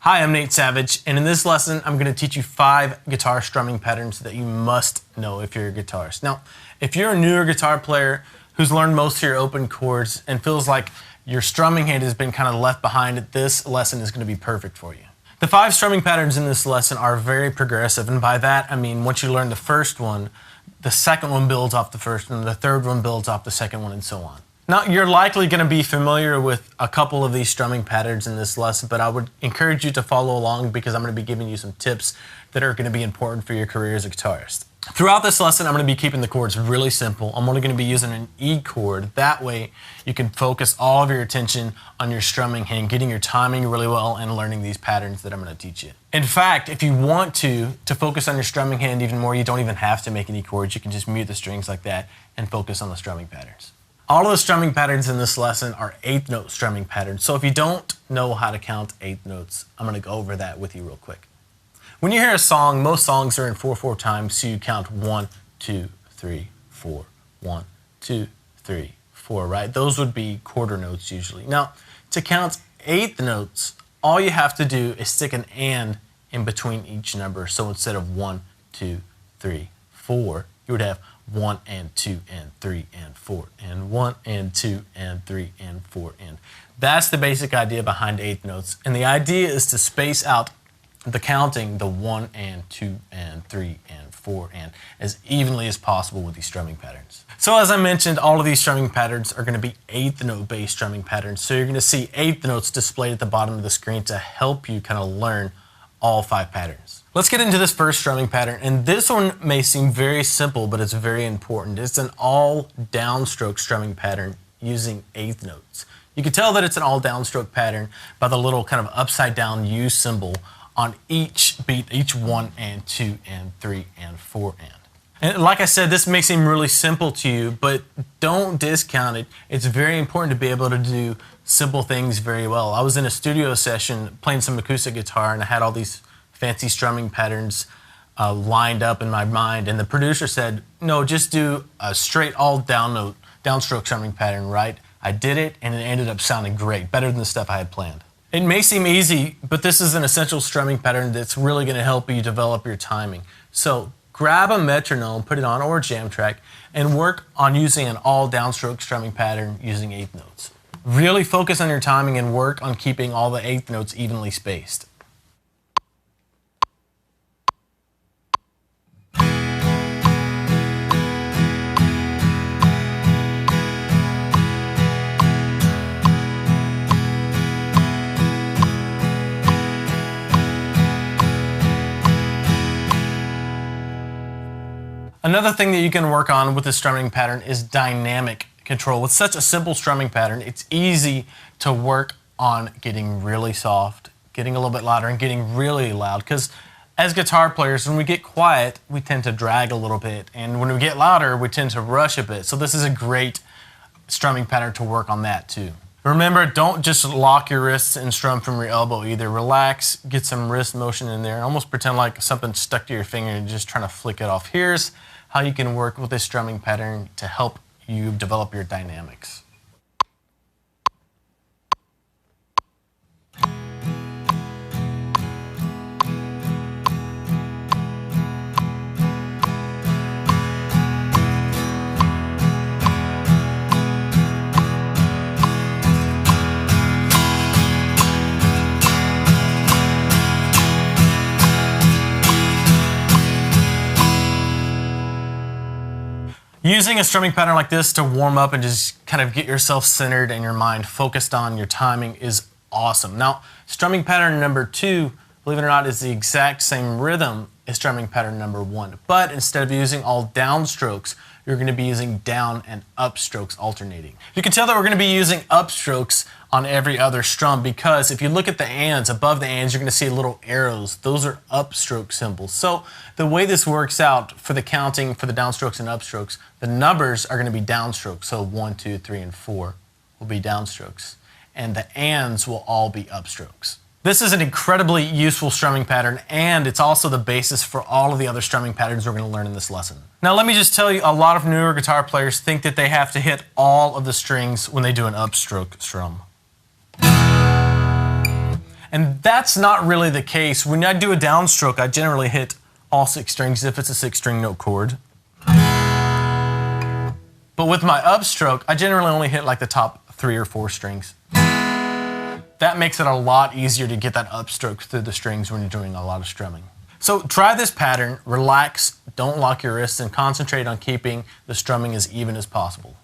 Hi, I'm Nate Savage, and in this lesson, I'm going to teach you 5 guitar strumming patterns that you must know if you're a guitarist. Now, if you're a newer guitar player who's learned most of your open chords and feels like your strumming hand has been kind of left behind, this lesson is going to be perfect for you. The 5 strumming patterns in this lesson are very progressive, and by that I mean once you learn the first one, the second one builds off the first one, the third one builds off the second one, and so on. Now, you're likely going to be familiar with a couple of these strumming patterns in this lesson, but I would encourage you to follow along because I'm going to be giving you some tips that are going to be important for your career as a guitarist. Throughout this lesson, I'm going to be keeping the chords really simple. I'm only going to be using an E chord. That way, you can focus all of your attention on your strumming hand, getting your timing really well, and learning these patterns that I'm going to teach you. In fact, if you want to focus on your strumming hand even more, you don't even have to make any chords. You can just mute the strings like that and focus on the strumming patterns. All of the strumming patterns in this lesson are 8th note strumming patterns. So if you don't know how to count 8th notes, I'm going to go over that with you real quick. When you hear a song, most songs are in 4/4 time, so you count 1, 2, 3, 4, 1, 2, 3, 4, right? Those would be quarter notes usually. Now, to count 8th notes, all you have to do is stick an and in between each number. So instead of 1, 2, 3, 4, you would have 1 and 2 and 3 and 4 and 1 and 2 and 3 and 4 and. That's the basic idea behind 8th notes. And the idea is to space out the counting, the 1 and 2 and 3 and 4 and, as evenly as possible with these strumming patterns. So as I mentioned, all of these strumming patterns are going to be 8th note based strumming patterns. So you're going to see 8th notes displayed at the bottom of the screen to help you kind of learn all 5 patterns. Let's get into this first strumming pattern, and this one may seem very simple, but it's very important. It's an all downstroke strumming pattern using 8th notes. You can tell that it's an all downstroke pattern by the little kind of upside down U symbol on each beat, each 1 and 2 and 3 and 4 and. And like I said, this may seem really simple to you, but don't discount it. It's very important to be able to do simple things very well. I was in a studio session playing some acoustic guitar, and I had all these fancy strumming patterns lined up in my mind, and the producer said, no, just do a straight all downstroke strumming pattern, right? I did it, and it ended up sounding great, better than the stuff I had planned. It may seem easy, but this is an essential strumming pattern that's really going to help you develop your timing. So grab a metronome, put it on, or a jam track, and work on using an all downstroke strumming pattern using 8th notes. Really focus on your timing and work on keeping all the 8th notes evenly spaced. Another thing that you can work on with the strumming pattern is dynamic control. With such a simple strumming pattern, it's easy to work on getting really soft, getting a little bit louder, and getting really loud. Because as guitar players, when we get quiet, we tend to drag a little bit. And when we get louder, we tend to rush a bit. So this is a great strumming pattern to work on that too. Remember, don't just lock your wrists and strum from your elbow either. Relax, get some wrist motion in there. Almost pretend like something's stuck to your finger and just trying to flick it off. Here's how you can work with this strumming pattern to help you develop your dynamics. Using a strumming pattern like this to warm up and just kind of get yourself centered and your mind focused on your timing is awesome. Now, strumming pattern number 2, believe it or not, is the exact same rhythm as strumming pattern number 1. But instead of using all downstrokes, you're going to be using down and upstrokes alternating. You can tell that we're going to be using upstrokes on every other strum because if you look at the ands, above the ands, you're going to see little arrows. Those are upstroke symbols. So the way this works out for the counting for the downstrokes and upstrokes, the numbers are going to be downstrokes. So 1, 2, 3, and 4 will be downstrokes. And the ands will all be upstrokes. This is an incredibly useful strumming pattern, and it's also the basis for all of the other strumming patterns we're going to learn in this lesson. Now let me just tell you, a lot of newer guitar players think that they have to hit all of the strings when they do an upstroke strum. And that's not really the case. When I do a downstroke, I generally hit all 6 strings if it's a 6-string note chord. But with my upstroke, I generally only hit like the top 3 or 4 strings. That makes it a lot easier to get that upstroke through the strings when you're doing a lot of strumming. So try this pattern, relax, don't lock your wrists, and concentrate on keeping the strumming as even as possible.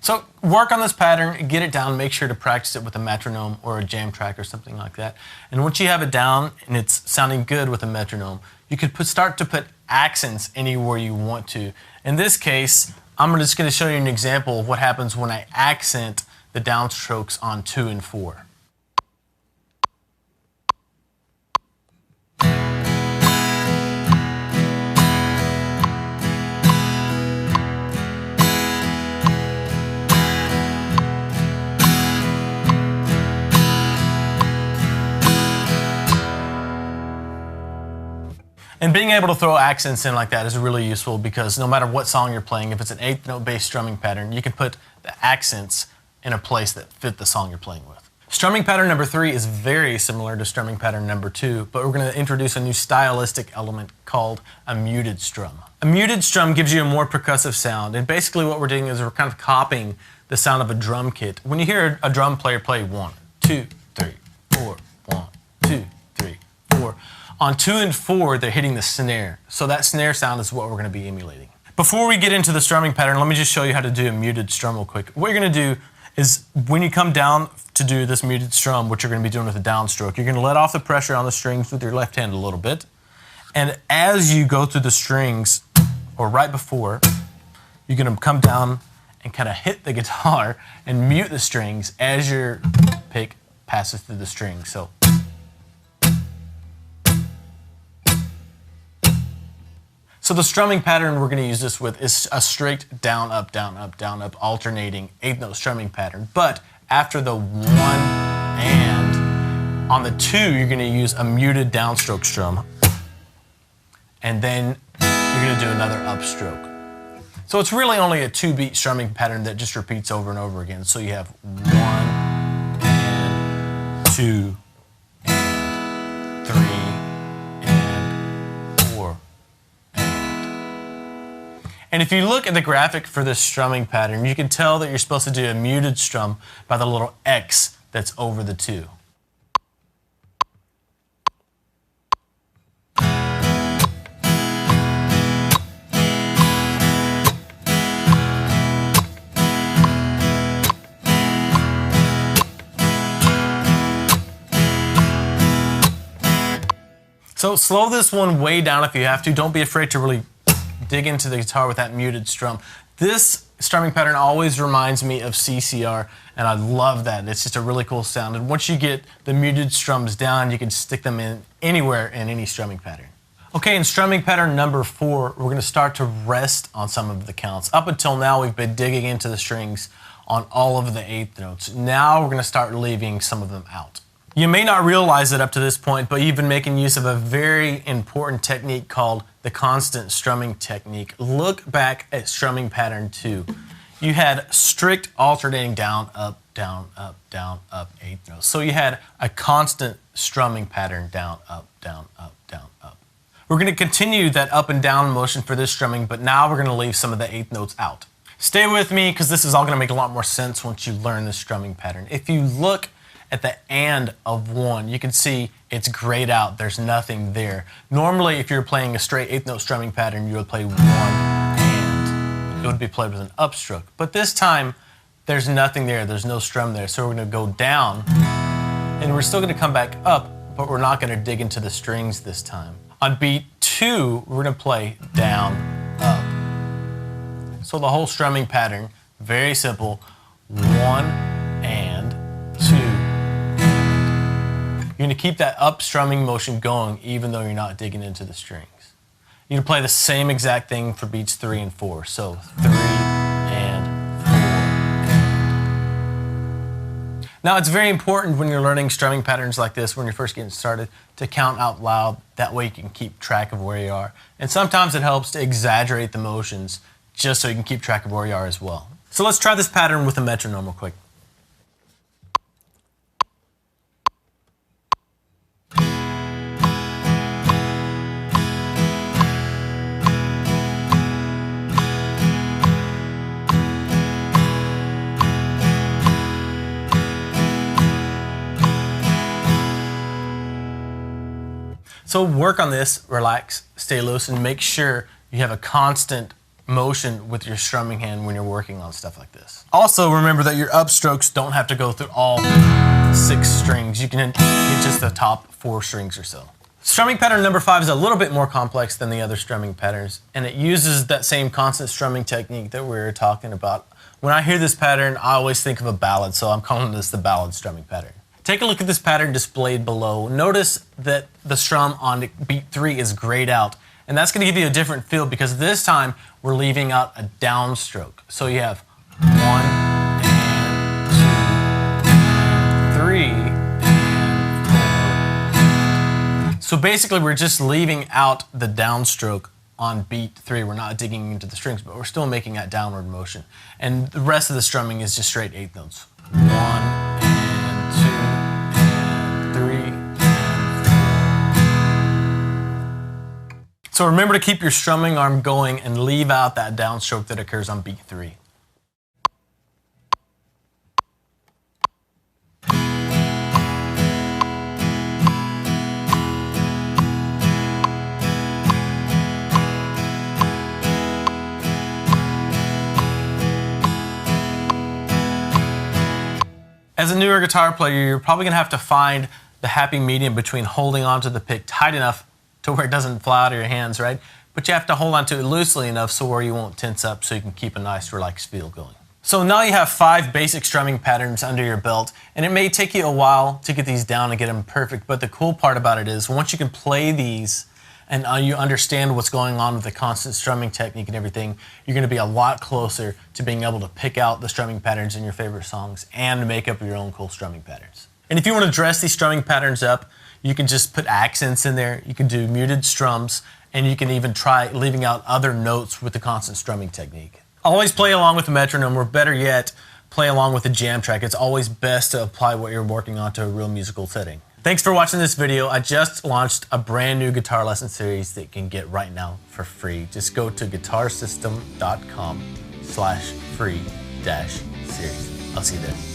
So work on this pattern, get it down, make sure to practice it with a metronome or a jam track or something like that. And once you have it down and it's sounding good with a metronome, you could start to put accents anywhere you want to. In this case, I'm just going to show you an example of what happens when I accent the downstrokes on 2 and 4. And being able to throw accents in like that is really useful because no matter what song you're playing, if it's an 8th note based strumming pattern, you can put the accents in a place that fit the song you're playing with. Strumming pattern number 3 is very similar to strumming pattern number 2, but we're going to introduce a new stylistic element called a muted strum. A muted strum gives you a more percussive sound, and basically what we're doing is we're kind of copying the sound of a drum kit. When you hear a drum player play 1, 2, 3, 4, 1, 2, 3, 4, on 2 and 4, they're hitting the snare. So that snare sound is what we're going to be emulating. Before we get into the strumming pattern, let me just show you how to do a muted strum real quick. What you're going to do is when you come down to do this muted strum, what you're going to be doing with a downstroke, you're going to let off the pressure on the strings with your left hand a little bit. And as you go through the strings, or right before, you're going to come down and kind of hit the guitar and mute the strings as your pick passes through the strings. So the strumming pattern we're going to use this with is a straight down, up, alternating 8th note strumming pattern. But after the 1 and, on the 2, you're going to use a muted downstroke strum. And then you're going to do another upstroke. So it's really only a 2-beat strumming pattern that just repeats over and over again. So you have 1 and 2 and 3 and 4. And if you look at the graphic for this strumming pattern, you can tell that you're supposed to do a muted strum by the little X that's over the 2. So slow this one way down if you have to. Don't be afraid to really dig into the guitar with that muted strum. This strumming pattern always reminds me of CCR, and I love that. It's just a really cool sound. And once you get the muted strums down, you can stick them in anywhere in any strumming pattern. Okay, in strumming pattern number 4, we're going to start to rest on some of the counts. Up until now, we've been digging into the strings on all of the 8th notes. Now we're going to start leaving some of them out. You may not realize it up to this point, but you've been making use of a very important technique called the constant strumming technique. Look back at strumming pattern 2. You had strict alternating down, up, 8th notes. So you had a constant strumming pattern down, up, down, up, down, up. We're going to continue that up and down motion for this strumming, but now we're going to leave some of the 8th notes out. Stay with me because this is all going to make a lot more sense once you learn this strumming pattern. If you look at the and of 1, you can see it's grayed out. There's nothing there. Normally, if you're playing a straight 8th note strumming pattern, you would play 1 and. It would be played with an upstroke. But this time, there's nothing there. There's no strum there. So we're going to go down, and we're still going to come back up, but we're not going to dig into the strings this time. On beat 2, we're going to play down, up. So the whole strumming pattern, very simple. 1 and 2. You're going to keep that up strumming motion going even though you're not digging into the strings. You're going to play the same exact thing for beats 3 and 4. So 3 and 4 and. Now, it's very important when you're learning strumming patterns like this, when you're first getting started, to count out loud. That way you can keep track of where you are. And sometimes it helps to exaggerate the motions just so you can keep track of where you are as well. So let's try this pattern with a metronome real quick. So work on this, relax, stay loose, and make sure you have a constant motion with your strumming hand when you're working on stuff like this. Also, remember that your upstrokes don't have to go through all 6 strings. You can hit just the top 4 strings or so. Strumming pattern number 5 is a little bit more complex than the other strumming patterns, and it uses that same constant strumming technique that we were talking about. When I hear this pattern, I always think of a ballad, so I'm calling this the ballad strumming pattern. Take a look at this pattern displayed below. Notice that the strum on beat 3 is grayed out, and that's going to give you a different feel because this time we're leaving out a downstroke. So you have 1 and 2 and 3 and 4. So basically we're just leaving out the downstroke on beat 3. We're not digging into the strings, but we're still making that downward motion. And the rest of the strumming is just straight 8th notes. 1 and 2 and 3. So remember to keep your strumming arm going and leave out that downstroke that occurs on beat 3. As a newer guitar player, you're probably going to have to find the happy medium between holding onto the pick tight enough to where it doesn't fly out of your hands, right? But you have to hold onto it loosely enough so where you won't tense up so you can keep a nice relaxed feel going. So now you have 5 basic strumming patterns under your belt, and it may take you a while to get these down and get them perfect, but the cool part about it is once you can play these and you understand what's going on with the constant strumming technique and everything, you're going to be a lot closer to being able to pick out the strumming patterns in your favorite songs and make up your own cool strumming patterns. And if you want to dress these strumming patterns up, you can just put accents in there, you can do muted strums, and you can even try leaving out other notes with the constant strumming technique. Always play along with the metronome, or better yet, play along with the jam track. It's always best to apply what you're working on to a real musical setting. Thanks for watching this video. I just launched a brand new guitar lesson series that you can get right now for free. Just go to guitarsystem.com/free-series. I'll see you there.